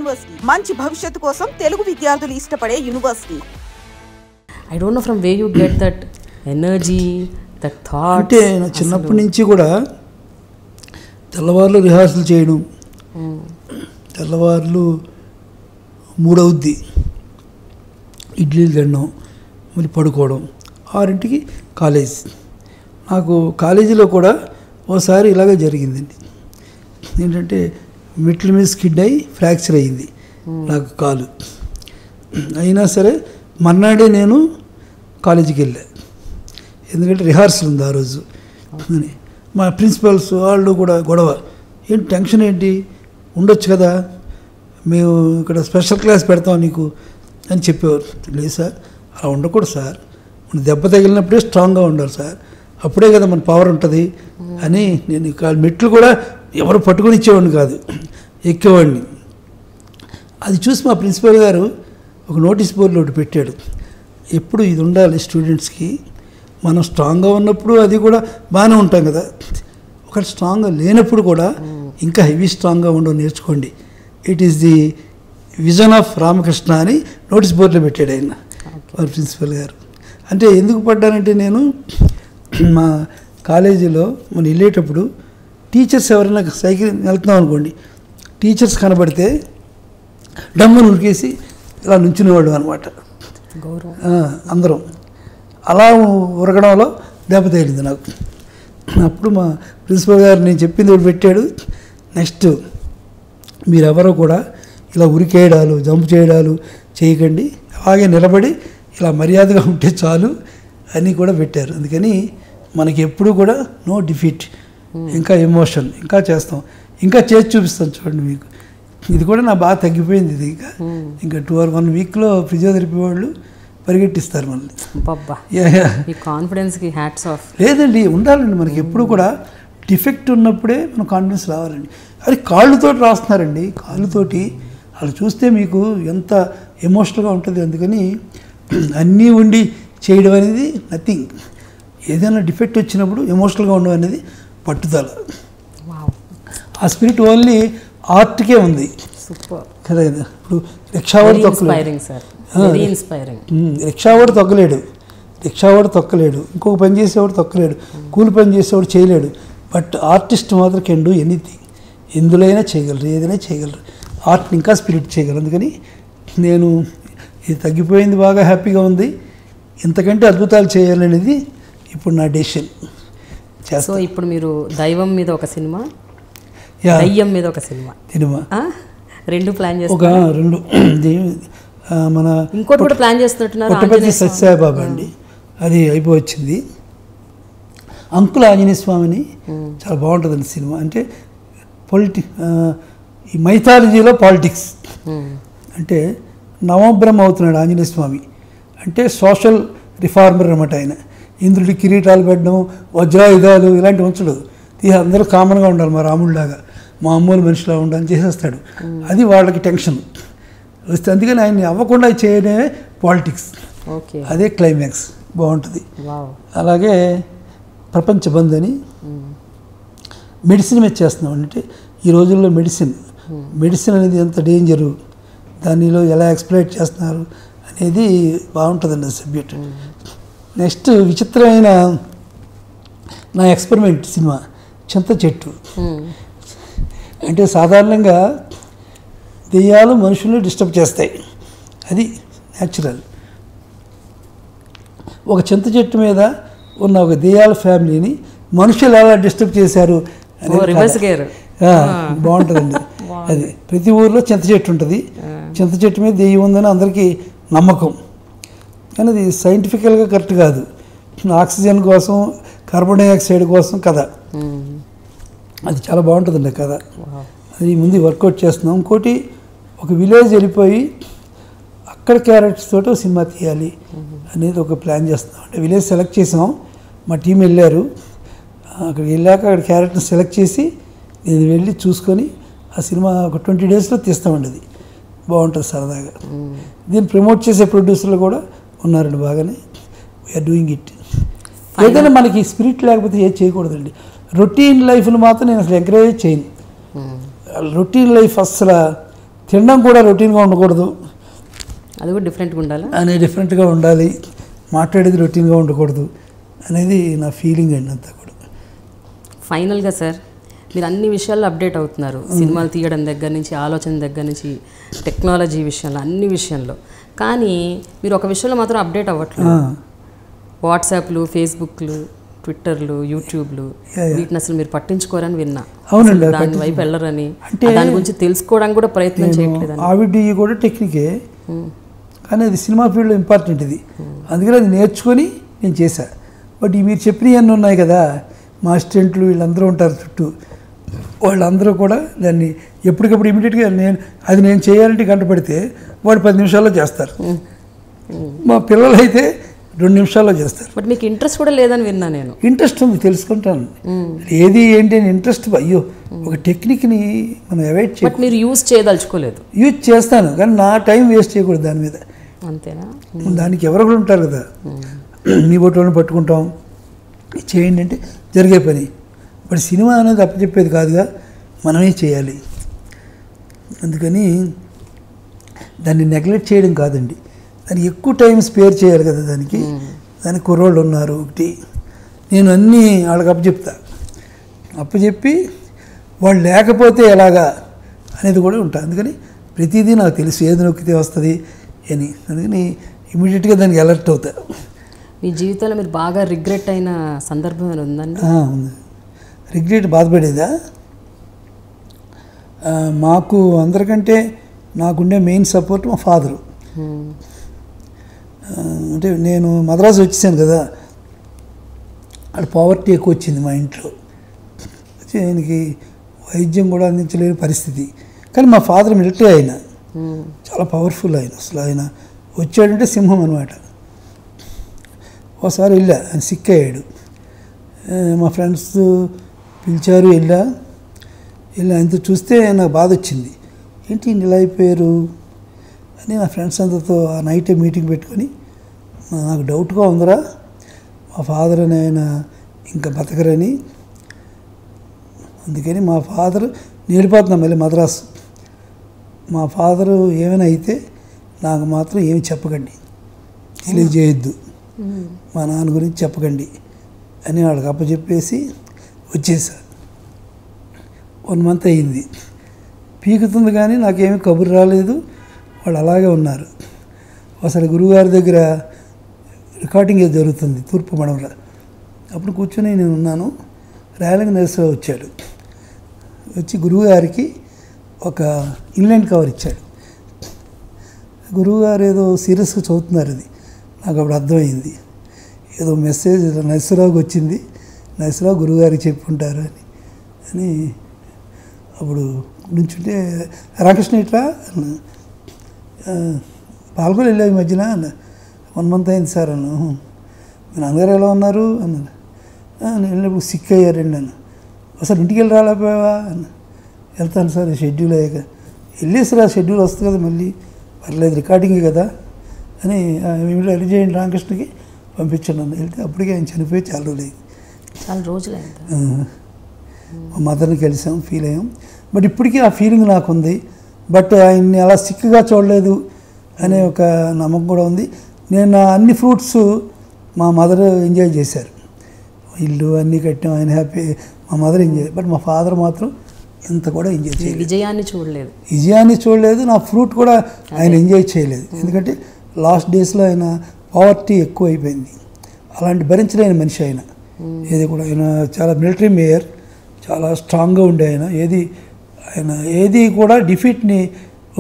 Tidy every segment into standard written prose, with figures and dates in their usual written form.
University మంచి భవిష్యత్తు కోసం తెలుగు విద్యార్థులు ఇష్టపడే university. I don't know from where you get that energy, that thought. అంటే నా చిన్నప్పటి నుంచి కూడా తెల్లవారులు రిహార్సల్ చేయడం, తెల్లవారులు 3 అవుద్ది, ఇడ్లీలు తినడం, మళ్ళీ పడుకోవడం, 6ంటికి కాలేజ్. నాకు కాలేజీలో కూడా ఓసారి ఇలాగే జరిగిందండి. ఏంటంటే మెట్ల మీద స్కిడ్ అయ్యి ఫ్రాక్చర్ అయ్యింది నాకు కాలు. అయినా సరే మర్నాడే నేను కాలేజీకి వెళ్ళా, ఎందుకంటే రిహార్సల్ ఉంది ఆ రోజు అని. మా ప్రిన్సిపల్స్ వాళ్ళు కూడా గొడవ, ఏంటి టెన్షన్ ఏంటి, ఉండొచ్చు కదా, మేము ఇక్కడ స్పెషల్ క్లాస్ పెడతాం నీకు అని చెప్పేవారు. లేదు సార్, అలా ఉండకూడదు సార్, మన దెబ్బ తగిలినప్పుడే స్ట్రాంగ్గా ఉండాలి సార్, అప్పుడే కదా మన పవర్ ఉంటుంది అని. నేను మెట్లు కూడా ఎవరు పట్టుకొని ఇచ్చేవాడిని కాదు, ఎక్కేవాడిని. అది చూసి మా ప్రిన్సిపల్ గారు ఒక నోటీస్ బోర్డులో ఒకటి పెట్టాడు, ఎప్పుడు ఇది ఉండాలి స్టూడెంట్స్కి, మనం స్ట్రాంగ్గా ఉన్నప్పుడు అది కూడా బాగానే ఉంటాం కదా, ఒకటి స్ట్రాంగ్గా లేనప్పుడు కూడా ఇంకా హెవీ స్ట్రాంగ్గా ఉండవు నేర్చుకోండి, it is the vision of Ramakrishna అని నోటీస్ బోర్డులో పెట్టాడు ఆయన, మా ప్రిన్సిపల్ గారు. అంటే ఎందుకు పడ్డానంటే, నేను మా కాలేజీలో మనం వెళ్ళేటప్పుడు టీచర్స్ ఎవరైనా సైకిల్ వెళ్తున్నాం అనుకోండి, టీచర్స్ కనబడితే డమ్మను ఉరికేసి ఇలా నుంచునేవాడు అనమాట అందరం. అలా ఉరగడంలో దెబ్బ తగిలింది నాకు. అప్పుడు మా ప్రిన్సిపల్ గారు నేను చెప్పింది ఒకటి పెట్టాడు, నెక్స్ట్ మీరెవరో కూడా ఇలా ఉరికేయడాలు జంప్ చేయడాలు చేయకండి, అలాగే నిలబడి ఇలా మర్యాదగా ఉంటే చాలు అని కూడా పెట్టారు. అందుకని మనకి ఎప్పుడు కూడా నో డిఫీట్, ఇంకా ఎమోషన్, ఇంకా చేస్తాం, ఇంకా చేసి చూపిస్తాం చూడండి మీకు. ఇది కూడా నా బాగా తగ్గిపోయింది. ఇది ఇంకా 2 or 1 వీక్లో ఫిజియోథెరపీ వాళ్ళు పరిగెట్టిస్తారు మనల్ని. కాన్ఫిడెన్స్కి హ్యాట్స్ ఆఫ్. లేదండి, ఉండాలండి మనకి ఎప్పుడు కూడా. డిఫెక్ట్ ఉన్నప్పుడే మన కాన్ఫిడెన్స్ రావాలండి. అది కాళ్ళతోటి రాస్తున్నారండి, కాళ్ళతోటి అలా చూస్తే మీకు ఎంత ఎమోషనల్గా ఉంటుంది. అందుకని అన్నీ ఉండి చేయడం అనేది నథింగ్. ఏదైనా డిఫెక్ట్ వచ్చినప్పుడు ఎమోషనల్గా ఉండడం అనేది పట్టుదల. ఆ స్పిరిట్ ఓన్లీ ఆర్ట్కే ఉంది కదా. ఇప్పుడు రిక్షావాడు తొక్కలేడు, రిక్షావాడు తొక్కలేడు, ఇంకొక పని చేసేవాడు తొక్కలేడు, కూలి పని చేసేవాడు చేయలేడు. బట్ ఆర్టిస్ట్ మాత్రం కెన్ డూ ఎనీథింగ్, ఎందులోనైనా చేయగలరు, ఏదైనా చేయగలరు. ఆర్ట్ని ఇంకా స్పిరిట్ చేయగలరు. అందుకని నేను ఇది తగ్గిపోయింది, బాగా హ్యాపీగా ఉంది. ఇంతకంటే అద్భుతాలు చేయాలనేది ఇప్పుడు నా డెసిషన్. సో ఇప్పుడు మీరు దైవం మీద ఒక సినిమా, దయ్యం మీద ఒక సినిమా 2 ప్లాన్ చేస్తున్నారు. 2 మన ఇంకోటి కూడా ప్లాన్ చేస్తున్నట్టున్నారు. పుట్టపర్తి సత్యసాయిబాబా అండి, అది అయిపోవచ్చింది. అంకుల్ ఆంజనేయ స్వామిని చాలా బాగుంటుందండి సినిమా. అంటే ఈ మైథాలజీలో పాలిటిక్స్, అంటే నవబ్రహ్మ అవుతున్నాడు ఆంజనేయ స్వామి, అంటే సోషల్ రిఫార్మర్ అనమాట ఆయన. ఇంద్రుడి కిరీటాలు పెట్టడం, వజ్రాయుధాలు ఇలాంటి ఉంచడు, అందరూ కామన్గా ఉండాలి, మా రాముడిలాగా మామూలు మనిషిలా ఉండాలని చేసేస్తాడు. అది వాళ్ళకి టెన్షన్ వస్తే, అందుకని ఆయన్ని అవ్వకుండా చేయడమే పాలిటిక్స్. అదే క్లైమాక్స్, బాగుంటుంది. అలాగే ప్రపంచ బంద్ అని మెడిసిన్ మీద చేస్తున్నాం. అంటే ఈ రోజుల్లో మెడిసిన్ అనేది ఎంత డేంజరు, దానిలో ఎలా ఎక్స్ప్లైట్ చేస్తున్నారు అనేది బాగుంటుందండి సబ్జెక్ట్. నెక్స్ట్ విచిత్రమైన నా ఎక్స్పెరిమెంట్ సినిమా చింత చెట్టు. అంటే సాధారణంగా దెయ్యాలు మనుషుల్ని డిస్టర్బ్ చేస్తాయి, అది న్యాచురల్. ఒక చింత చెట్టు మీద ఉన్న ఒక దెయ్యాల ఫ్యామిలీని మనుషులు ఎలా డిస్టర్బ్ చేశారు అనేది బాగుంటుందండి. అది ప్రతి ఊరిలో చింత చెట్టు ఉంటుంది, చింత చెట్టు మీద దెయ్యం ఉందని అందరికీ నమ్మకం, కానీ అది సైంటిఫికల్గా కరెక్ట్ కాదు. ఆక్సిజన్ కోసం, కార్బన్ డైఆక్సైడ్ కోసం కథ, అది చాలా బాగుంటుందండి కథ. అది ముందు వర్కౌట్ చేస్తున్నాం. ఇంకోటి, ఒక విలేజ్ వెళ్ళిపోయి అక్కడ క్యారెక్టర్స్ తోటి సినిమా తీయాలి అనేది ఒక ప్లాన్ చేస్తున్నాం. అంటే విలేజ్ సెలెక్ట్ చేసాం, మా టీం వెళ్ళారు, అక్కడికి వెళ్ళాక అక్కడ క్యారెక్టర్ సెలెక్ట్ చేసి నేను వెళ్ళి చూసుకొని ఆ సినిమా ఒక 20 daysలో తీస్తామండి. అది బాగుంటుంది సరదాగా. దీన్ని ప్రమోట్ చేసే ప్రొడ్యూసర్లు కూడా ఉన్నారండి బాగానే. We're doing it. ఏదైనా మనకి స్పిరిట్ లేకపోతే ఏది చేయకూడదండి. రొటీన్ లైఫ్ను మాత్రం నేను అసలు ఎంకరేజ్ చేయను. రొటీన్ లైఫ్ అసలు తినడం కూడా రొటీన్గా ఉండకూడదు, అది కూడా డిఫరెంట్గా ఉండాలి డిఫరెంట్గా ఉండాలి, మాట్లాడేది రొటీన్గా ఉండకూడదు అనేది నా ఫీలింగ్ అండి అంతా కూడా. ఫైనల్గా సార్, మీరు అన్ని విషయాల్లో అప్డేట్ అవుతున్నారు, సినిమాలు తీయడం దగ్గర నుంచి, ఆలోచన దగ్గర నుంచి, టెక్నాలజీ విషయంలో, అన్ని విషయంలో. కానీ మీరు ఒక విషయంలో మాత్రం అప్డేట్ అవ్వట్లేదు. వాట్సాప్లు, ఫేస్బుక్లు, ట్విట్టర్లు, యూట్యూబ్లు, వీటిని అసలు మీరు పట్టించుకోరని విన్నా. అవునండి, దాని వైపు వెళ్ళరని, దాని గురించి తెలుసుకోవడానికి కూడా ప్రయత్నం చేయట్లేదు. ఆవిడ కూడా టెక్నికే, కానీ అది సినిమా ఫీల్డ్లో ఇంపార్టెంట్ ఇది, అందుకని అది నేర్చుకొని నేను చేశా. బట్ మీరు చెప్పినవన్నీ ఉన్నాయి కదా, మా అసిస్టెంట్లు వీళ్ళందరూ ఉంటారు చుట్టూ, వాళ్ళందరూ కూడా దాన్ని ఎప్పటికప్పుడు ఇమీడియట్గా నేను చేయాలంటే గంట పడితే వాడు 10 నిమిషాల్లో చేస్తారు. మా పిల్లలు అయితే 2 నిమిషాల్లో చేస్తారు. బట్ మీకు ఇంట్రెస్ట్ కూడా లేదని విన్నా నేను. ఇంట్రెస్ట్ ఉంది, తెలుసుకుంటాను ఏది ఏంటి అని ఇంట్రెస్ట్. అయ్యో, ఒక టెక్నిక్ని మనం అవాయిడ్ చేయాలి. బట్ మీరు యూజ్ చేయదలుచుకోలేదు. యూజ్ చేస్తాను, కానీ నా టైం వేస్ట్ చేయకూడదు దాని మీద. అంతేనా? దానికి ఎవరో కూడా ఉంటారు కదా, మీ బొట్టులను పట్టుకుంటాం, చేయండి అంటే జరిగే పని. బట్ సినిమా అనేది అప్పచెప్పేది కాదుగా, మనమే చేయాలి. అందుకని దాన్ని నెగ్లెక్ట్ చేయడం కాదండి, దానికి ఎక్కువ టైం స్పేర్ చేయాలి కదా. దానికి కుర్రోళ్ళు ఉన్నారు ఒకటి, నేను అన్నీ వాళ్ళకి అప్పచెప్పి వాళ్ళు లేకపోతే ఎలాగా అనేది కూడా ఉంటాను. అందుకని ప్రతిదీ నాకు తెలుసు, ఏది నొక్కితే వస్తుంది అని. అందుకని ఇమీడియట్గా దానికి అలర్ట్ అవుతా. మీ జీవితంలో మీరు బాగా రిగ్రెట్ అయిన సందర్భం ఏమైనా ఉందండి? ఉంది. రిగ్రెట్, బాధపడేదా? మాకు అందరికంటే నాకుండే మెయిన్ సపోర్ట్ మా ఫాదరు. అంటే నేను మద్రాసు వచ్చేసాను కదా, అక్కడ పావర్టీ ఎక్కువ వచ్చింది మా ఇంట్లో, ఆయనకి వైద్యం కూడా అందించలేని పరిస్థితి. కానీ మా ఫాదర్ మిలిటరీ, ఆయన చాలా పవర్ఫుల్. అసలు ఆయన వచ్చాడంటే సింహం అనమాట. ఒకసారి ఆయన సిక్ అయ్యాడు, మా ఫ్రెండ్స్ పిలిచారు, వెళ్ళి ఆయనతో చూస్తే నాకు బాధ వచ్చింది. ఏంటి ఇలా అయిపోయారు అని నా ఫ్రెండ్స్ అందరితో ఆ నైటే మీటింగ్ పెట్టుకొని, నాకు డౌట్గా ఉందిరా, మా ఫాదర్ అని ఆయన ఇంకా బతకరని. అందుకని మా ఫాదర్ నేడిపోతున్నాం మళ్ళీ మద్రాసు. మా ఫాదరు ఏమైనా అయితే నాకు మాత్రం ఏమి చెప్పకండి, తెలియజేయొద్దు, మా నాన్న గురించి చెప్పకండి అని వాళ్ళకి అప్పచెప్పేసి వచ్చేసా. 1 month అయింది, పీకుతుంది కానీ నాకేమీ కబురు రాలేదు. వాళ్ళు అలాగే ఉన్నారు. అసలు గురువుగారి దగ్గర రికార్డింగ్ ఏది జరుగుతుంది తూర్పు మడమలో, అప్పుడు కూర్చొని నేను ఉన్నాను. రేలంగి నరసింహరావు వచ్చాడు, వచ్చి గురువుగారికి ఒక ఇన్లైన్ కవర్ ఇచ్చాడు. గురువుగారు ఏదో సీరియస్గా చదువుతున్నారు, అది నాకు అప్పుడు అర్థమైంది. ఏదో మెసేజ్ నరసింహరావుకి వచ్చింది, నరసింహరావు గురువుగారికి చెప్పుకుంటారు అని అప్పుడు నుంచుంటే, రామకృష్ణ ఇట్లా పాల్గొని వెళ్ళావు ఈ మధ్యన అన్న. 1 month అయింది సార్ అన్న. మీ నాన్నగారు ఎలా ఉన్నారు అన్నాను. నేను వెళ్ళినప్పుడు సిక్ అయ్యారండి అన్న. అసలు ఇంటికి వెళ్ళి రాలేకపోయావా అన్న. వెళ్తాను సార్, షెడ్యూల్ అయ్యాక. వెళ్ళేసి షెడ్యూల్ వస్తుంది కదా మళ్ళీ, పర్లేదు రికార్డింగే కదా అని రెడీ చేయండి రామకృష్ణకి పంపించాను అన్న. వెళ్తే అప్పటికే ఆయన చనిపోయి చాలా రోజులైంది. మా మదర్ని కలిసాం, ఫీల్ అయ్యాం. బట్ ఇప్పటికీ ఆ ఫీలింగ్ నాకుంది. బట్ ఆయన్ని అలా సిక్గా చూడలేదు అనే ఒక నమ్మకం కూడా ఉంది. నేను అన్ని ఫ్రూట్స్ మా మదర్ ఎంజాయ్ చేశారు, ఇల్లు అన్నీ కట్టాం, ఆయన హ్యాపీ, మా మదర్ ఎంజాయ్. బట్ మా ఫాదర్ మాత్రం ఎంత కూడా ఎంజాయ్ చేయలేదు, విజయాన్ని చూడలేదు. నా ఫ్రూట్ కూడా ఆయన ఎంజాయ్ చేయలేదు. ఎందుకంటే లాస్ట్ డేస్లో ఆయన పావర్టీ ఎక్కువ అయిపోయింది, అలాంటి భరించలేని మనిషి ఆయన. ఏది కూడా ఆయన చాలా మిలిటరీ మేయర్, చాలా స్ట్రాంగ్గా ఉండే ఆయన ఏది కూడా డిఫీట్ని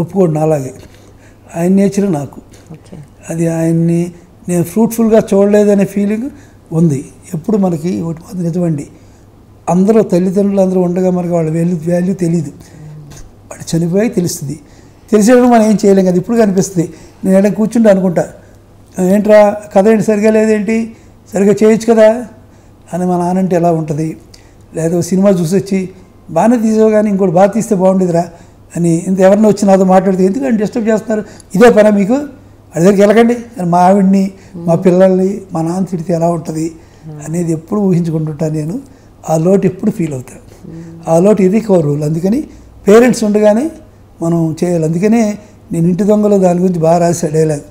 ఒప్పుకోండి. అలాగే ఆయన నేచర్ నాకు, అది ఆయన్ని నేను ఫ్రూట్ఫుల్గా చూడలేదనే ఫీలింగ్ ఉంది. ఎప్పుడు మనకి ఒకటి మాత్రం నిజమండి, అందరూ తల్లిదండ్రులు అందరూ ఉండగా మనకి వాళ్ళ వాల్యూ తెలీదు, వాడు చనిపోయి తెలుస్తుంది. తెలిసేటప్పుడు మనం ఏం చేయలేం కదా. ఇప్పుడు కనిపిస్తుంది, నేను ఎలా కూర్చుంటే అనుకుంటా, ఏంట్రా కథ ఏంటి సరిగా లేదేంటి, సరిగ్గా చేయొచ్చు కదా అని మా నాన్నంటే ఎలా ఉంటుంది. లేదా సినిమా చూసి వచ్చి బాగానే తీసావు కానీ ఇంకోటి బాగా తీస్తే బాగుండేదిరా అని ఎవరిని వచ్చి నాతో మాట్లాడితే ఎందుకంటే డిస్టర్బ్ చేస్తున్నారు, ఇదే పని మీకు, అది దగ్గరికి వెళ్ళకండి అని మా ఆవిడ్ని మా పిల్లల్ని మా నాన్న తిడితే ఎలా ఉంటుంది అనేది ఎప్పుడు ఊహించుకుంటుంటాను నేను. ఆ లోటు ఎప్పుడు ఫీల్ అవుతాను, ఆ లోటు ఇది కో రూల్. అందుకని పేరెంట్స్ ఉండగానే మనం చేయాలి. అందుకనే నేను ఇంటి దొంగలో దాని గురించి బాగా రాసా డైలాగ్.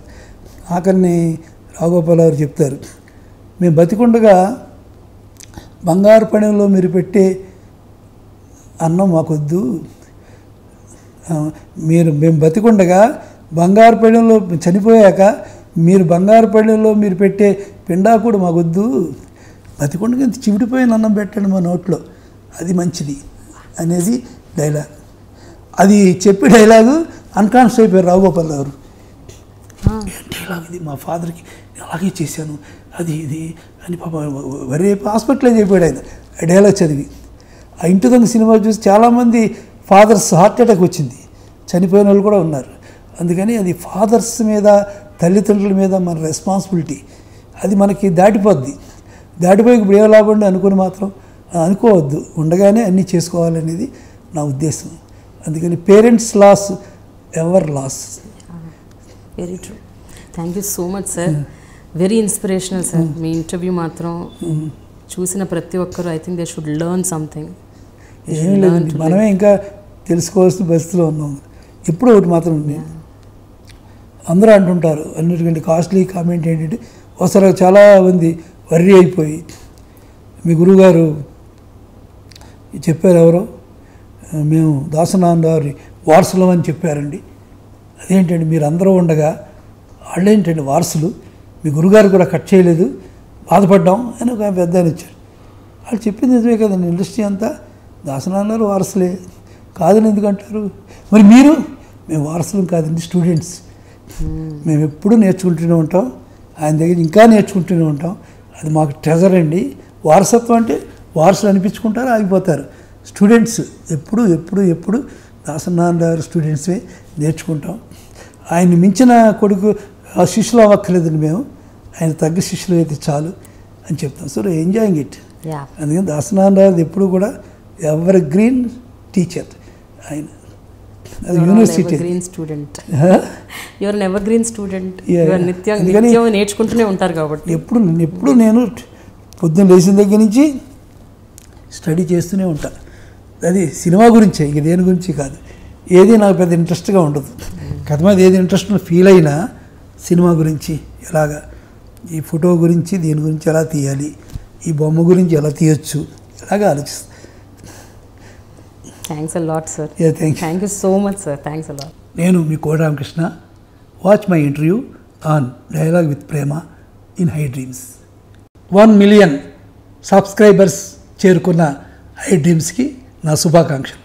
ఆఖరిని రాఘగోపాల్ గారు చెప్తారు, మేము బతికుండగా బంగారు పణెంలో మీరు పెట్టే అన్నం మాకొద్దు, మేము బతికుండగా బంగారు పళ్ళెంలో చనిపోయాక మీరు బంగారు పళ్ళెంలో మీరు పెట్టే పిండా కూడా మాకొద్దు, బతికుండగా చివిడిపోయిన అన్నం పెట్టండి మా నోట్లో, అది మంచిది అనేది డైలాగ్. అది చెప్పే డైలాగు అన్కాన్షియస్ అయిపోయారు రాఘగోపాల్ గారు. డైలాగ్ ఇది మా ఫాదర్కి అలాగే చేశాను అది ఇది అని పాప రేపు హాస్పిటల్లో చెప్పాడు ఆయన ఆ డైలాగ్ చదివి. ఆ ఇంటి దొంగ సినిమా చూసి చాలామంది ఫాదర్స్ హార్ట్ అటాక్ వచ్చింది, చనిపోయిన వాళ్ళు కూడా ఉన్నారు. అందుకని అది ఫాదర్స్ మీద తల్లిదండ్రుల మీద మన రెస్పాన్సిబిలిటీ అది మనకి దాటిపోద్ది. దాటిపోయి ఇప్పుడు ఏ లాభం అనుకుని మాత్రం అనుకోవద్దు, ఉండగానే అన్నీ చేసుకోవాలనేది నా ఉద్దేశం. అందుకని parents loss ever loss. Very true. Thank you so much sir, very inspirational sir. మీ ఇంటర్వ్యూ మాత్రం చూసిన ప్రతి ఒక్కరు I think they should learn something. ఏం లేదండి, మనమే ఇంకా తెలుసుకోవాల్సిన పరిస్థితిలో ఉన్నాం. ఎప్పుడో ఒకటి మాత్రం అందరూ అంటుంటారు, అన్నిటికంటే కాస్ట్లీ కామెంట్ ఏంటంటే ఒకసారి చాలామంది వర్రీ అయిపోయి మీ గురువుగారు చెప్పారు, ఎవరో మేము దాసనాథ్ వారసులం అని చెప్పారండి. అదేంటండి మీరు అందరూ ఉండగా వాళ్ళేంటండి వారసులు, మీ గురుగారు కూడా కట్ చేయలేదు, బాధపడ్డాం అని ఒక పెద్ద ఆయన ఇచ్చారు. వాళ్ళు చెప్పింది నిజమే కదండి, ఇండస్ట్రీ అంతా దాసనాథ్ వారసులే కాదని ఎందుకంటారు? మరి మీరు మేము వారసులం కాదండి, స్టూడెంట్స్. మేము ఎప్పుడూ నేర్చుకుంటూనే ఉంటాం, ఆయన దగ్గర ఇంకా నేర్చుకుంటూనే ఉంటాం. అది మాకు ట్రెజర్ అండి. వారసత్వం అంటే వారసులు అనిపించుకుంటారు, ఆగిపోతారు. స్టూడెంట్స్ ఎప్పుడు ఎప్పుడు ఎప్పుడు దాసనాథ్ గారు స్టూడెంట్సే నేర్చుకుంటాం. ఆయన్ని మించిన కొడుకు శిష్యులు అవ్వక్కర్లేదండి, మేము ఆయన తగ్గ శిష్యులు అయితే చాలు అని చెప్తాం. So enjoying it. అందుకని దాసనాథ్ గారు ఎప్పుడు కూడా ఎవర్ గ్రీన్ టీచర్ ఆయన. అది university green student, your ever green student, నిత్యం నేర్చుకుంటూనే ఉంటారు కాబట్టి ఎప్పుడు నేను పొద్దున్న లేచిన దగ్గర నుంచి స్టడీ చేస్తూనే ఉంటాను. అది సినిమా గురించే, ఇక దేని గురించి కాదు. ఏది నాకు పెద్ద ఇంట్రెస్ట్గా ఉండదు. కథ మీద ఏది ఇంట్రెస్ట్ ఫీల్ అయినా సినిమా గురించి ఎలాగా, ఈ ఫోటో గురించి, దీని గురించి ఎలా తీయాలి, ఈ బొమ్మ గురించి ఎలా తీయొచ్చు, ఇలాగా ఆలోచిస్తాను. Thanks a lot sir. Thank you so much sir. Thanks a lot. నేను మీ Kota Ramakrishna. Watch my interview on dialogue with Prema in iDreams. 1 million subscribers చేరుకున్న హై డ్రీమ్స్కి నా శుభాకాంక్షలు.